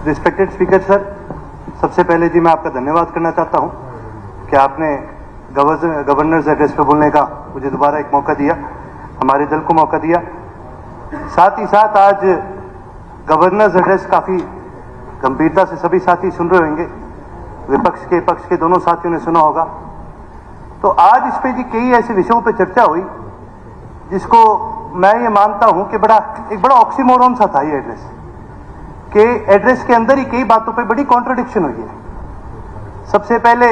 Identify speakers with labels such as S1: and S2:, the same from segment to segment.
S1: Respected speaker sir, सबसे पहले जी मैं आपका धन्यवाद करना चाहता हूं कि आपने गवर्नर्स एड्रेस पे बोलने का मुझे दोबारा एक मौका दिया, हमारे दल को मौका दिया। साथ ही साथ आज गवर्नर्स एड्रेस काफ़ी गंभीरता से सभी साथी सुन रहे होंगे, विपक्ष के पक्ष के दोनों साथियों ने सुना होगा। तो आज इस पे जी कई ऐसे विषयों पे चर्चा हुई जिसको मैं ये मानता हूं कि एक बड़ा ऑक्सीमोरन सा था ये एड्रेस, कि एड्रेस के अंदर ही कई बातों पे बड़ी कॉन्ट्रडिक्शन हुई है। सबसे पहले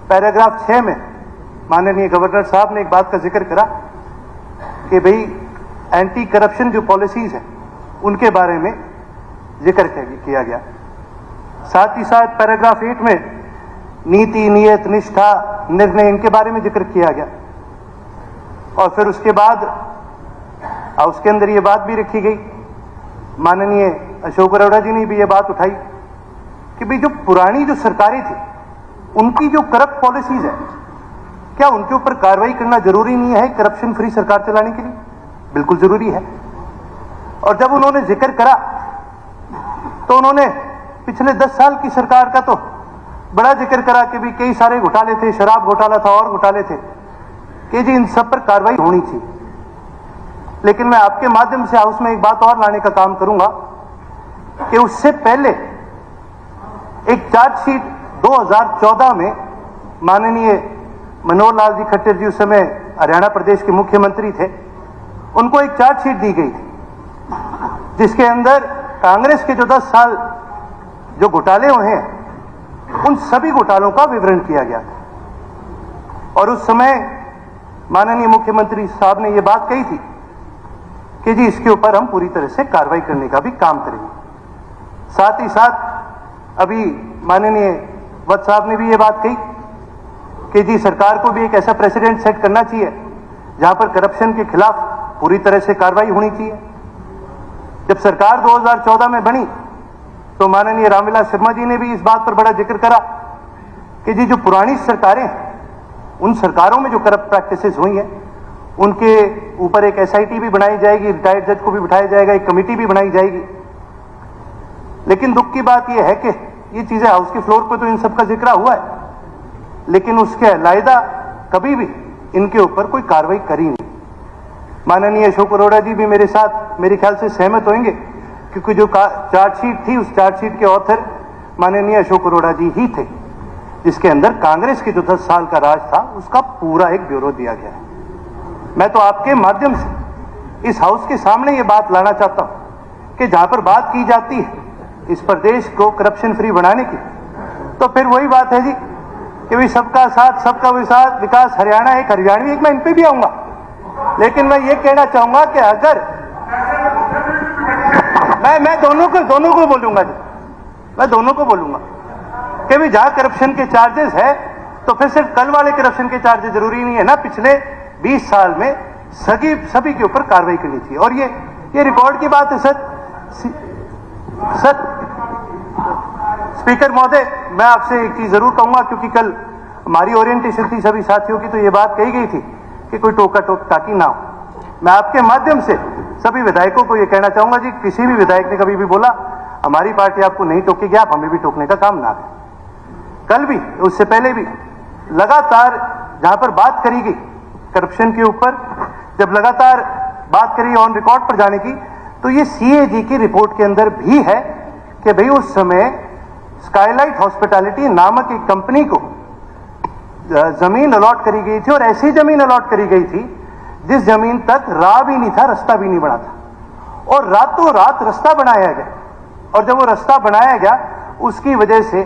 S1: पैराग्राफ 6 में माननीय गवर्नर साहब ने एक बात का जिक्र करा कि भाई एंटी करप्शन जो पॉलिसीज है उनके बारे में जिक्र किया गया। साथ ही साथ पैराग्राफ 8 में नीति, नियत, निष्ठा, निर्णय इनके बारे में जिक्र किया गया। और फिर उसके बाद उसके अंदर ये बात भी रखी गई, माननीय अशोक अरोड़ा जी ने भी ये बात उठाई कि भाई जो पुरानी जो सरकारें थी उनकी जो करप्ट पॉलिसीज है, क्या उनके ऊपर कार्रवाई करना जरूरी नहीं है करप्शन फ्री सरकार चलाने के लिए? बिल्कुल जरूरी है। और जब उन्होंने जिक्र करा तो उन्होंने पिछले 10 साल की सरकार का तो बड़ा जिक्र करा कि भी कई सारे घोटाले थे, शराब घोटाला था और घोटाले थे, कि जी इन सब पर कार्रवाई होनी थी। लेकिन मैं आपके माध्यम से हाउस में एक बात और लाने का काम करूंगा कि उससे पहले एक चार्जशीट 2014 में माननीय मनोहर लाल जी खट्टर जी उस समय हरियाणा प्रदेश के मुख्यमंत्री थे, उनको एक चार्जशीट दी गई थी जिसके अंदर कांग्रेस के जो 10 साल जो घोटाले हुए हैं उन सभी घोटालों का विवरण किया गया था। और उस समय माननीय मुख्यमंत्री साहब ने यह बात कही थी कि जी इसके ऊपर हम पूरी तरह से कार्रवाई करने का भी काम करेंगे। साथ ही साथ अभी माननीय वत्स साहब ने भी ये बात कही कि जी सरकार को भी एक ऐसा प्रेसिडेंट सेट करना चाहिए जहां पर करप्शन के खिलाफ पूरी तरह से कार्रवाई होनी चाहिए। जब सरकार 2014 में बनी तो माननीय रामविलास शर्मा जी ने भी इस बात पर बड़ा जिक्र करा कि जी जो पुरानी सरकारें, उन सरकारों में जो करप्ट प्रैक्टिसेस हुई हैं उनके ऊपर एक एसआईटी भी बनाई जाएगी, रिटायर्ड जज को भी बिठाया जाएगा, एक कमेटी भी बनाई जाएगी। लेकिन दुख की बात यह है कि ये चीजें हाउस के फ्लोर पर तो इन सब का जिक्र हुआ है, लेकिन उसके अलग कभी भी इनके ऊपर कोई कार्रवाई करी नहीं। माननीय अशोक अरोड़ा जी भी मेरे साथ मेरे ख्याल से सहमत होंगे, क्योंकि जो चार्जशीट थी उस चार्जशीट के ऑथर माननीय अशोक अरोड़ा जी ही थे, जिसके अंदर कांग्रेस के जो 10 साल का राज था उसका पूरा एक ब्यूरो दिया गया है। मैं तो आपके माध्यम से इस हाउस के सामने ये बात लाना चाहता हूं कि जहां पर बात की जाती है इस प्रदेश को करप्शन फ्री बनाने की, तो फिर वही बात है जी कि भाई सबका साथ सबका विकास, हरियाणा एक हरियाणवी एक, मैं इन पे भी आऊंगा। लेकिन मैं ये कहना चाहूंगा कि अगर मैं दोनों को बोलूंगा जी, मैं दोनों को बोलूंगा कि भाई जहां करप्शन के चार्जेस है तो फिर सिर्फ कल वाले करप्शन के चार्जेस जरूरी नहीं है ना, पिछले 20 साल में सभी के ऊपर कार्रवाई करनी चाहिए। और ये रिकॉर्ड की बात है सर स्पीकर महोदय, मैं आपसे एक चीज जरूर कहूंगा, क्योंकि कल हमारी ओरिएंटेशन थी सभी साथियों की, तो ये बात कही गई थी कि कोई टोका टोक ताकी ना हो। मैं आपके माध्यम से सभी विधायकों को यह कहना चाहूंगा जी, किसी भी विधायक ने कभी भी बोला हमारी पार्टी आपको नहीं टोकेगी, आप हमें भी टोकने का काम ना करें। कल भी, उससे पहले भी लगातार जहां पर बात करी गई करप्शन के ऊपर, जब लगातार बात करी ऑन रिकॉर्ड पर जाने की, तो ये सीएजी की रिपोर्ट के अंदर भी है कि भाई उस समय स्काईलाइट हॉस्पिटैलिटी नामक एक कंपनी को जमीन अलॉट करी गई थी, और ऐसी जमीन अलॉट करी गई थी जिस जमीन तक राह भी नहीं था, रास्ता भी नहीं बना था, और रातों रात रास्ता बनाया गया। और जब वो रास्ता बनाया गया उसकी वजह से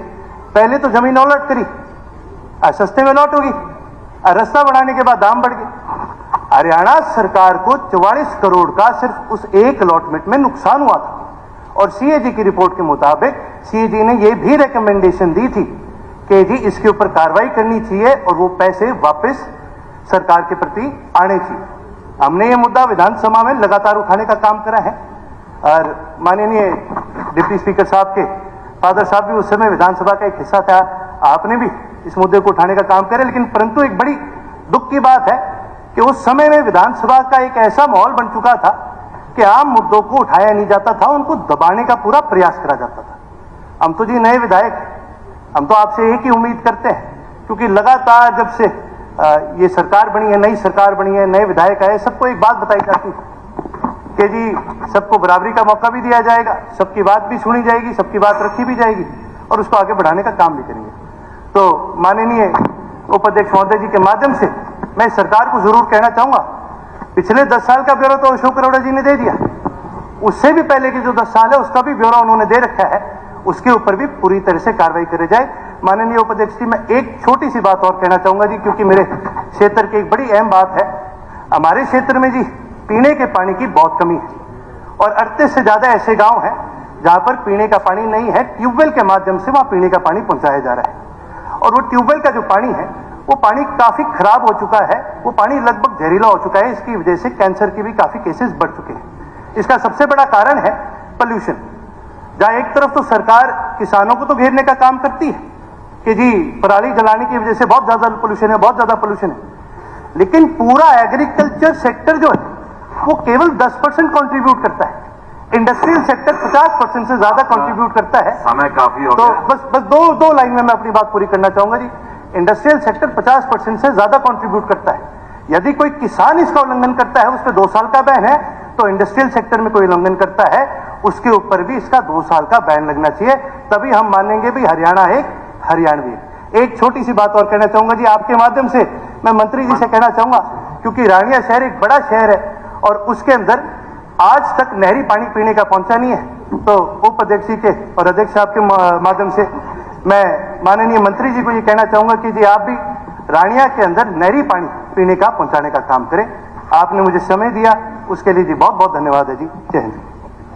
S1: पहले तो जमीन अलॉट करी, सस्ते में अलॉट होगी, रास्ता बनाने के बाद दाम बढ़ गए। हरियाणा सरकार को 44 करोड़ का सिर्फ उस एक अलॉटमेंट में नुकसान हुआ था। और सीएजी की रिपोर्ट के मुताबिक सीएजी ने यह भी रिकमेंडेशन दी थी कि जी इसके ऊपर कार्रवाई करनी चाहिए और वो पैसे वापस सरकार के प्रति आने चाहिए। हमने ये मुद्दा विधानसभा में लगातार उठाने का काम करा है, और माननीय डिप्टी स्पीकर साहब के फादर साहब भी उस समय विधानसभा का एक हिस्सा था, आपने भी इस मुद्दे को उठाने का काम करे। लेकिन परंतु एक बड़ी दुख की बात है कि उस समय में विधानसभा का एक ऐसा माहौल बन चुका था कि आम मुद्दों को उठाया नहीं जाता था, उनको दबाने का पूरा प्रयास करा जाता था। हम तो जी नए विधायक, हम तो आपसे एक ही उम्मीद करते हैं, क्योंकि लगातार जब से ये सरकार बनी है, नई सरकार बनी है, नए विधायक आए, सबको एक बात बताई जाती है कि जी सबको बराबरी का मौका भी दिया जाएगा, सबकी बात भी सुनी जाएगी, सबकी बात रखी भी जाएगी और उसको आगे बढ़ाने का काम भी करेंगे। तो माननीय उपाध्यक्ष महोदय जी के माध्यम से मैं सरकार को जरूर कहना चाहूंगा, पिछले 10 साल का ब्यौरा तो अशोक अरोड़ा जी ने दे दिया, उससे भी पहले के जो 10 साल है उसका भी ब्यौरा उन्होंने दे रखा है, उसके ऊपर भी पूरी तरह से कार्रवाई करी जाए। माननीय उपाध्यक्ष जी, मैं एक छोटी सी बात और कहना चाहूंगा जी, क्योंकि मेरे क्षेत्र की एक बड़ी अहम बात है। हमारे क्षेत्र में जी पीने के पानी की बहुत कमी है और 38 से ज्यादा ऐसे गांव हैं जहां पर पीने का पानी नहीं है, ट्यूबवेल के माध्यम से वहां पीने का पानी पहुंचाया जा रहा है और वो ट्यूबवेल का जो पानी है वो पानी काफी खराब हो चुका है, वो पानी लगभग जहरीला हो चुका है। इसकी वजह से कैंसर के भी काफी केसेस बढ़ चुके हैं। इसका सबसे बड़ा कारण है पोल्यूशन। जहां एक तरफ तो सरकार किसानों को तो घेरने का काम करती है कि जी पराली जलाने की वजह से बहुत ज्यादा पोल्यूशन है, बहुत ज्यादा पोल्यूशन है, लेकिन पूरा एग्रीकल्चर सेक्टर जो है वो केवल 10% कंट्रीब्यूट करता है, इंडस्ट्रियल सेक्टर 50% से ज्यादा कंट्रीब्यूट करता है।
S2: समय काफी हो
S1: तो
S2: गया।
S1: बस दो लाइन में मैं अपनी बात पूरी करना चाहूंगा जी। इंडस्ट्रियल सेक्टर 50% से ज्यादा कंट्रीब्यूट करता है। यदि कोई किसान इसका उल्लंघन करता है, उस पर 2 साल का बैन है, तो इंडस्ट्रियल सेक्टर में कोई उल्लंघन करता है उसके ऊपर भी इसका 2 साल का बैन लगना चाहिए, तभी हम मानेंगे भी हरियाणा एक हरियाणवी। एक छोटी सी बात और कहना चाहूंगा जी, आपके माध्यम से मैं मंत्री जी से कहना चाहूंगा, क्योंकि रानिया शहर एक बड़ा शहर है और उसके अंदर आज तक नहरी पानी पीने का पहुंचा नहीं है, तो उपाध्यक्ष जी के और अध्यक्ष साहब के माध्यम से मैं माननीय मंत्री जी को ये कहना चाहूंगा कि जी आप भी रानिया के अंदर नहरी पानी पीने का पहुंचाने का काम करें। आपने मुझे समय दिया उसके लिए जी बहुत बहुत धन्यवाद है जी। जय हिंद।